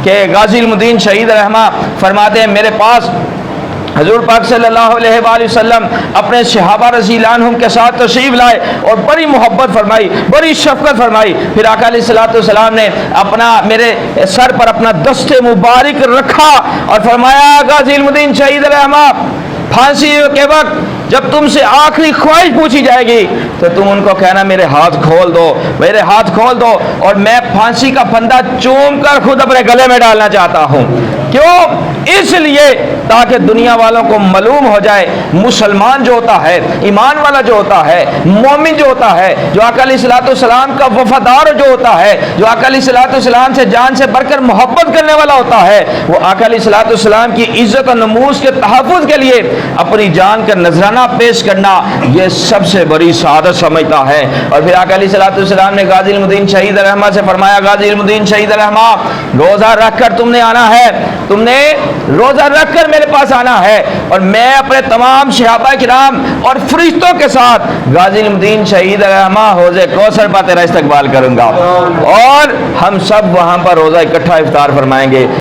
کہ غازی المدین شہید رحمہ فرماتے ہیں میرے پاس حضور پاک صلی اللہ علیہ وآلہ وسلم اپنے صحابہ رضی اللہ عنہم کے ساتھ تشریف لائے اور بڑی محبت فرمائی، بڑی شفقت فرمائی. پھر آقا علیہ الصلوۃ والسلام نے میرے سر پر اپنا دست مبارک رکھا اور فرمایا غازی المدین شہید رحمہ، پھانسی کے وقت جب تم سے آخری خواہش پوچھی جائے گی تو تم ان کو کہنا میرے ہاتھ کھول دو، میرے ہاتھ کھول دو، اور میں پھانسی کا پھندا چوم کر خود اپنے گلے میں ڈالنا چاہتا ہوں. کیوں؟ اس لیے تاکہ دنیا والوں کو معلوم ہو جائے مسلمان جو ہوتا ہے، ایمان والا جو ہوتا ہے، مومن جو ہوتا ہے، جو آقا علیہ الصلوۃ والسلام کا وفادار جو ہوتا ہے، جو آقا علیہ الصلوۃ والسلام سے جان سے بڑھ کر محبت کرنے والا ہوتا ہے، وہ آقا علیہ الصلوۃ والسلام کی عزت و نموز کے تحفظ کے لیے اپنی جان کا نذرانہ پیش کرنا یہ سب سے بڑی سعادت سمجھتا ہے. اور پھر آقا علیہ الصلوۃ والسلام نے غازی المدین شہید رحمہ سے فرمایا غازی المدین شہید رحمہ، روزہ رکھ کر تم نے آنا ہے، تم نے روزہ رکھ کر میرے پاس آنا ہے، اور میں اپنے تمام صحابہ کرام اور فرشتوں کے ساتھ غازی المدین شہید رحمہ حوض کوثر پر تیرا استقبال کروں گا، اور ہم سب وہاں پر روزہ اکٹھا افطار فرمائیں گے.